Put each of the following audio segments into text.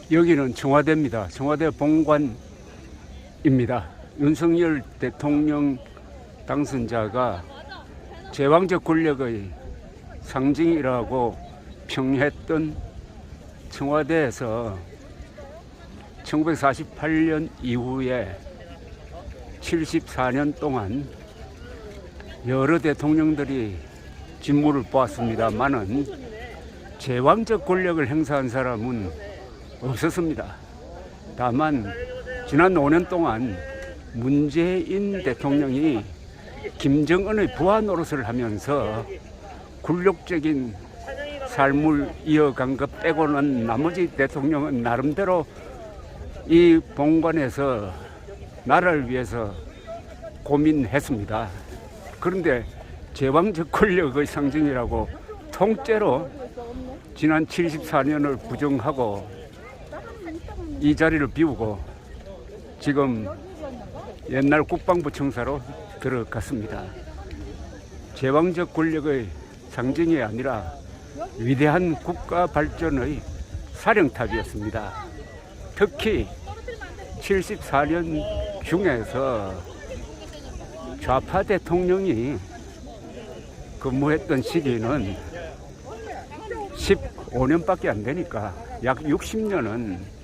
여기는 청와대입니다. 청와대 본관입니다. 윤석열 대통령 당선자가 제왕적 권력의 상징이라고 평했던 청와대에서 1948년 이후에 74년 동안 여러 대통령들이 직무를 보았습니다만은 제왕적 권력을 행사한 사람은 없었습니다. 다만 지난 5년 동안 문재인 대통령이 김정은의 부하 노릇을 하면서 굴욕적인 삶을 이어간 것 빼고는 나머지 대통령은 나름대로 이 본관에서 나라를 위해서 고민했습니다. 그런데 제왕적 권력의 상징이라고 통째로 지난 74년을 부정하고 이 자리를 비우고 지금 옛날 국방부 청사로 들어갔습니다. 제왕적 권력의 상징이 아니라 위대한 국가 발전의 사령탑이었습니다. 특히 74년 중에서 좌파 대통령이 근무했던 시기는 15년밖에 안 되니까 약 60년은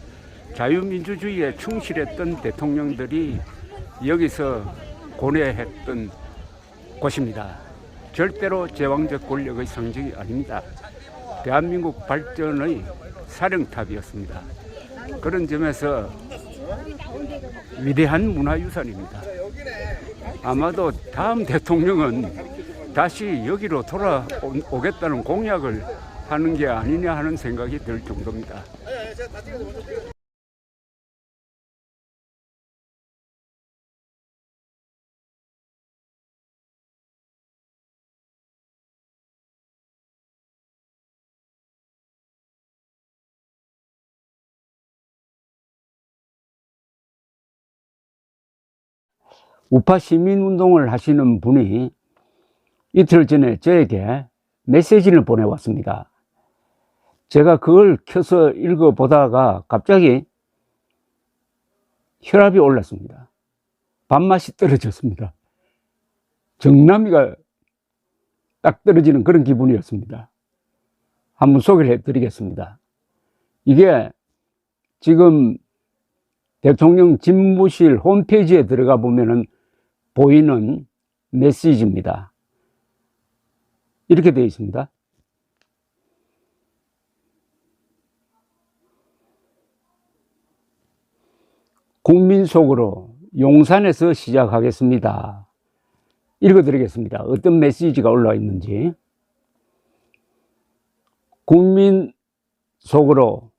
자유민주주의에 충실했던 대통령들이 여기서 고뇌했던 곳입니다. 절대로 제왕적 권력의 상징이 아닙니다. 대한민국 발전의 사령탑이었습니다. 그런 점에서 위대한 문화유산입니다. 아마도 다음 대통령은 다시 여기로 돌아오겠다는 공약을 하는 게 아니냐 하는 생각이 들 정도입니다. 우파 시민운동을 하시는 분이 이틀 전에 저에게 메시지를 보내왔습니다. 제가 그걸 켜서 읽어보다가 갑자기 혈압이 올랐습니다. 밥맛이 떨어졌습니다. 정남이가 딱 떨어지는 그런 기분이었습니다. 한번 소개를 해드리겠습니다. 이게 지금 대통령 집무실 홈페이지에 들어가 보면은 보이는 메시지입니다. 이렇게 되어 있습니다. 국민 속으로 용산에서 시작하겠습니다. 읽어드리겠습니다. 어떤 메시지가 올라와 있는지. 국민 속으로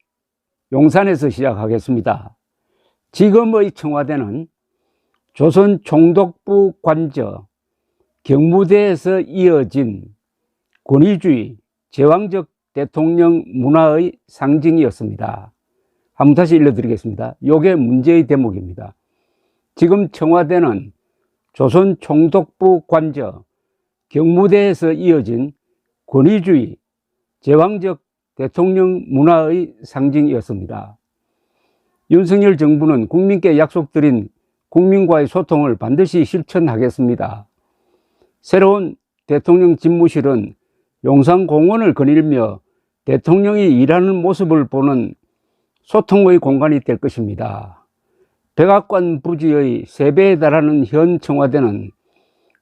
용산에서 시작하겠습니다. 지금의 청와대는 조선 총독부 관저 경무대에서 이어진 권위주의 제왕적 대통령 문화의 상징이었습니다. 한번 다시 읽어드리겠습니다. 이게 문제의 대목입니다. 지금 청와대는 조선 총독부 관저 경무대에서 이어진 권위주의 제왕적 대통령 문화의 상징이었습니다. 윤석열 정부는 국민께 약속드린 국민과의 소통을 반드시 실천하겠습니다. 새로운 대통령 집무실은 용산공원을 거닐며 대통령이 일하는 모습을 보는 소통의 공간이 될 것입니다. 백악관 부지의 3배에 달하는 현 청와대는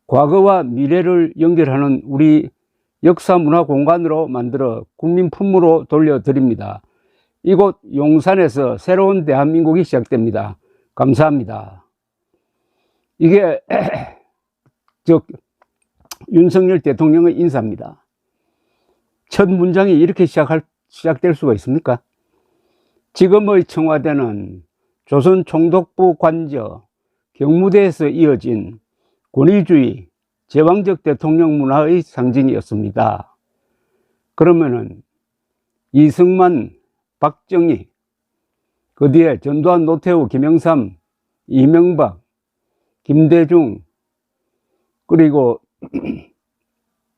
과거와 미래를 연결하는 우리 역사문화 공간으로 만들어 국민 품으로 돌려드립니다. 이곳 용산에서 새로운 대한민국이 시작됩니다. 감사합니다. 이게 윤석열 대통령의 인사입니다. 첫 문장이 이렇게 시작될 수가 있습니까? 지금의 청와대는 조선 총독부 관저 경무대에서 이어진 권위주의 제왕적 대통령 문화의 상징이었습니다. 그러면은 이승만, 박정희, 그 뒤에 전두환, 노태우, 김영삼, 이명박, 김대중, 그리고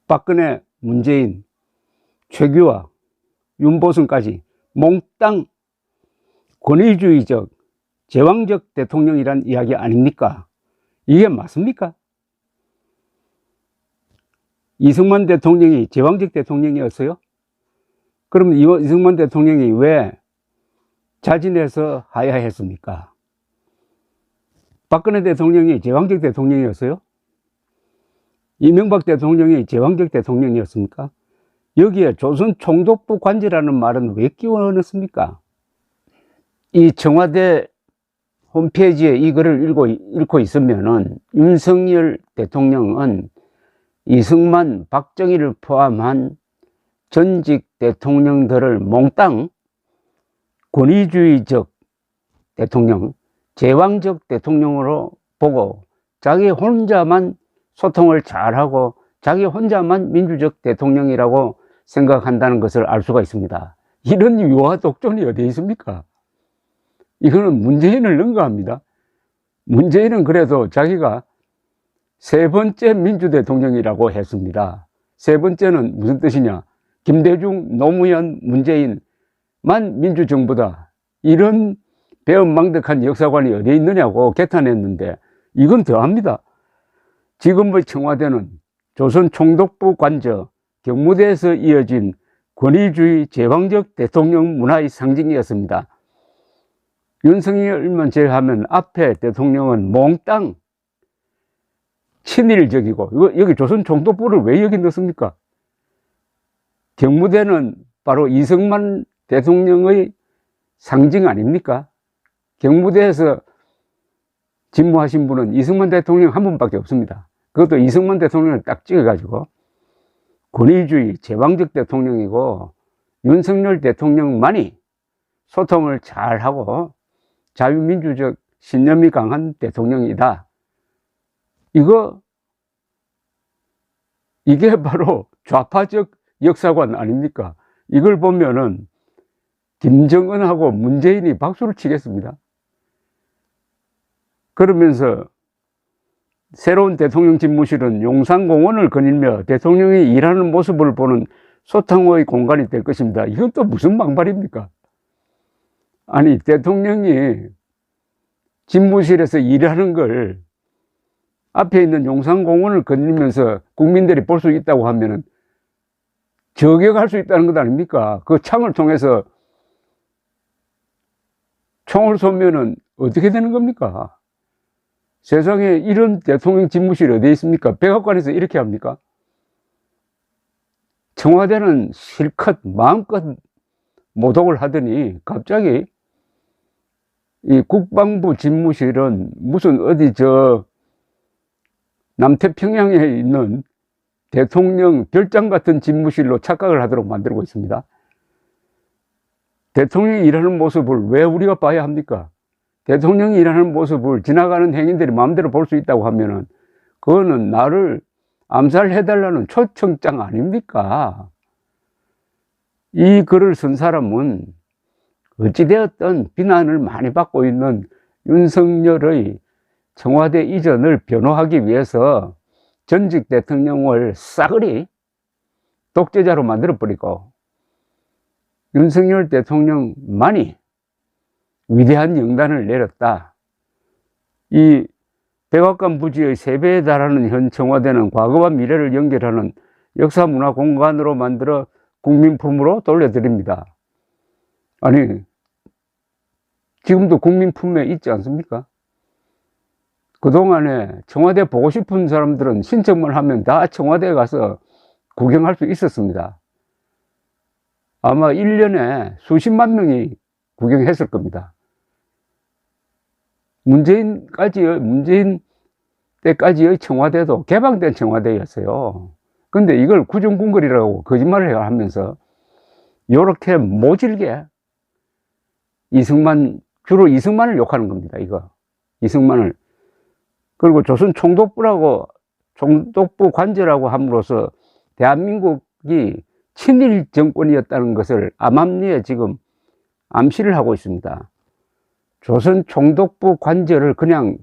박근혜, 문재인, 최규하, 윤보선까지 몽땅 권위주의적, 제왕적 대통령이란 이야기 아닙니까? 이게 맞습니까? 이승만 대통령이 제왕적 대통령이었어요? 그럼 이승만 대통령이 왜 자진해서 하야했습니까? 박근혜 대통령이 제왕적 대통령이었어요? 이명박 대통령이 제왕적 대통령이었습니까? 여기에 조선 총독부 관제라는 말은 왜 끼워 넣습니까? 이 청와대 홈페이지에 이 글을 읽고 있으면은 윤석열 대통령은 이승만, 박정희를 포함한 전직 대통령들을 몽땅 권위주의적 대통령, 제왕적 대통령으로 보고 자기 혼자만 소통을 잘하고 자기 혼자만 민주적 대통령이라고 생각한다는 것을 알 수가 있습니다. 이런 유화 독존이 어디 있습니까? 이거는 문재인을 능가합니다. 문재인은 그래도 자기가 세 번째 민주대통령이라고 했습니다. 세 번째는 무슨 뜻이냐? 김대중, 노무현, 문재인만 민주정부다. 이런 배은망덕한 역사관이 어디 있느냐고 개탄했는데 이건 더합니다. 지금의 청와대는 조선 총독부 관저, 경무대에서 이어진 권위주의 제왕적 대통령 문화의 상징이었습니다. 윤석열만 제외하면 앞에 대통령은 몽땅 친일적이고, 여기 조선 총독부를 왜 여기 넣습니까? 경무대는 바로 이승만 대통령의 상징 아닙니까? 경무대에서 집무하신 분은 이승만 대통령 한 분밖에 없습니다. 그것도 이승만 대통령을 딱 찍어가지고 권위주의 제왕적 대통령이고 윤석열 대통령만이 소통을 잘하고 자유민주적 신념이 강한 대통령이다. 이게 바로 좌파적 역사관 아닙니까? 이걸 보면은 김정은하고 문재인이 박수를 치겠습니다. 그러면서 새로운 대통령 집무실은 용산공원을 거닐며 대통령이 일하는 모습을 보는 소통의 공간이 될 것입니다. 이건 또 무슨 막말입니까? 아니, 대통령이 집무실에서 일하는 걸 앞에 있는 용산공원을 거닐면서 국민들이 볼 수 있다고 하면은 저격할 수 있다는 것 아닙니까? 그 창을 통해서 총을 쏘면은 어떻게 되는 겁니까? 세상에 이런 대통령 집무실이 어디 있습니까? 백악관에서 이렇게 합니까? 청와대는 실컷 마음껏 모독을 하더니 갑자기 이 국방부 집무실은 무슨 어디 남태평양에 있는 대통령 별장 같은 집무실로 착각을 하도록 만들고 있습니다. 대통령이 일하는 모습을 왜 우리가 봐야 합니까? 대통령이 일하는 모습을 지나가는 행인들이 마음대로 볼 수 있다고 하면은 그거는 나를 암살해달라는 초청장 아닙니까? 이 글을 쓴 사람은 어찌되었든 비난을 많이 받고 있는 윤석열의 청와대 이전을 변호하기 위해서 전직 대통령을 싸그리 독재자로 만들어버리고 윤석열 대통령만이 위대한 영단을 내렸다. 이 백악관 부지의 3배에 달하는 현 청와대는 과거와 미래를 연결하는 역사문화 공간으로 만들어 국민 품으로 돌려드립니다. 아니, 지금도 국민 품에 있지 않습니까? 그동안에 청와대 보고 싶은 사람들은 신청만 하면 다 청와대에 가서 구경할 수 있었습니다. 아마 1년에 수십만 명이 구경했을 겁니다. 문재인 때까지의 청와대도 개방된 청와대였어요. 근데 이걸 구중궁궐이라고 거짓말을 하면서 이렇게 모질게 주로 이승만을 욕하는 겁니다. 이승만을. 그리고 조선 총독부 관제라고 함으로써 대한민국이 친일 정권이었다는 것을 암암리에 지금 암시를 하고 있습니다. 조선 총독부 관제를 그냥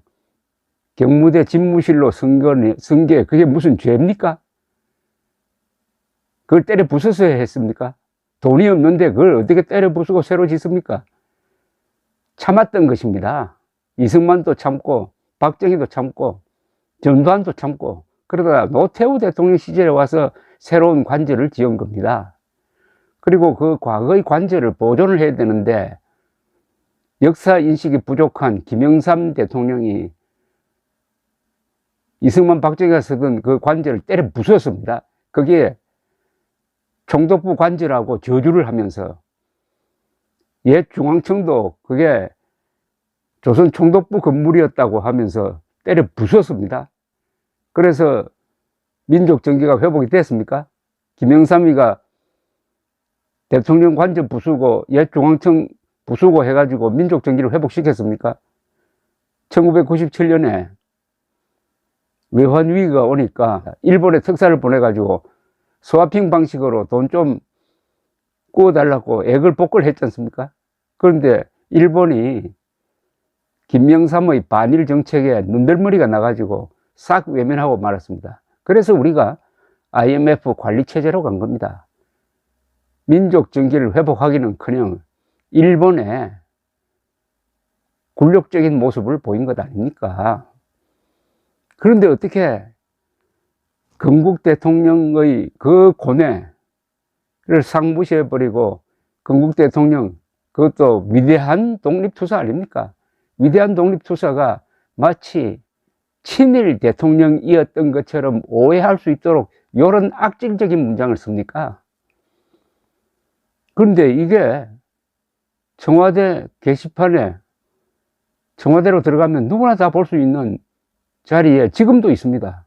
경무대 집무실로 쓴 게 그게 무슨 죄입니까? 그걸 때려 부숴서 했습니까? 돈이 없는데 그걸 어떻게 때려 부수고 새로 짓습니까? 참았던 것입니다. 이승만도 참고 박정희도 참고 전두환도 참고 그러다가 노태우 대통령 시절에 와서 새로운 관절을 지은 겁니다. 그리고 그 과거의 관절을 보존을 해야 되는데 역사 인식이 부족한 김영삼 대통령이 이승만 박정희가 쓰던 그 관절을 때려 부쉈습니다. 거기에 총독부 관절하고 저주를 하면서 옛 중앙청도 그게 조선 총독부 건물이었다고 하면서 때려 부쉈습니다. 그래서 민족 정기가 회복이 됐습니까? 김영삼이가 대통령 관절 부수고 옛 중앙청 부수고 해가지고 민족 정기를 회복시켰습니까? 1997년에 외환 위기가 오니까 일본에 특사를 보내가지고 스와핑 방식으로 돈 좀 구워달라고 애걸복걸 했지 않습니까? 그런데 일본이 김영삼의 반일 정책에 눈들머리가 나가지고 싹 외면하고 말았습니다. 그래서 우리가 IMF 관리체제로 간 겁니다. 민족 정기를 회복하기는커녕 일본의 굴욕적인 모습을 보인 것 아닙니까? 그런데 어떻게 건국 대통령의 그 고뇌를 싹 무시해버리고 건국 대통령 그것도 위대한 독립투사 아닙니까? 위대한 독립투사가 마치 친일 대통령이었던 것처럼 오해할 수 있도록 이런 악질적인 문장을 씁니까? 그런데 이게 청와대 게시판에 청와대로 들어가면 누구나 다 볼 수 있는 자리에 지금도 있습니다.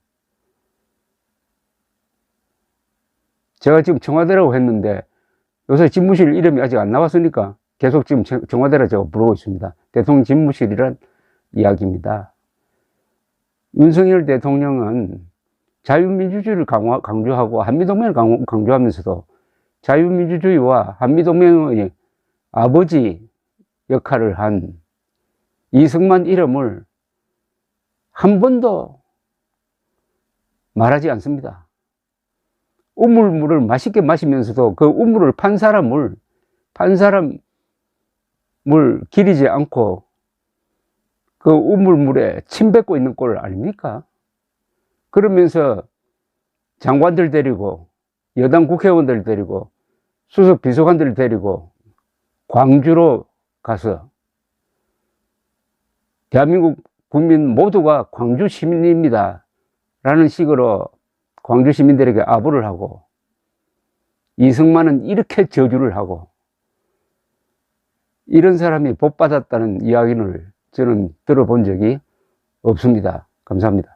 제가 지금 청와대라고 했는데 요새 집무실 이름이 아직 안 나왔으니까 계속 지금 청와대라 제가 부르고 있습니다. 대통령 집무실이란 이야기입니다. 윤석열 대통령은 자유민주주의를 강조하고 한미동맹을 강조하면서도 자유민주주의와 한미동맹의 아버지 역할을 한 이승만 이름을 한 번도 말하지 않습니다. 우물물을 맛있게 마시면서도 그 우물을 판 사람을 기리지 않고 그 우물물에 침 뱉고 있는 꼴 아닙니까? 그러면서 장관들 데리고 여당 국회의원들 데리고 수석 비서관들 데리고 광주로 가서 대한민국 국민 모두가 광주 시민입니다 라는 식으로 광주 시민들에게 아부를 하고 이승만은 이렇게 저주를 하고 이런 사람이 복 받았다는 이야기를 저는 들어본 적이 없습니다. 감사합니다.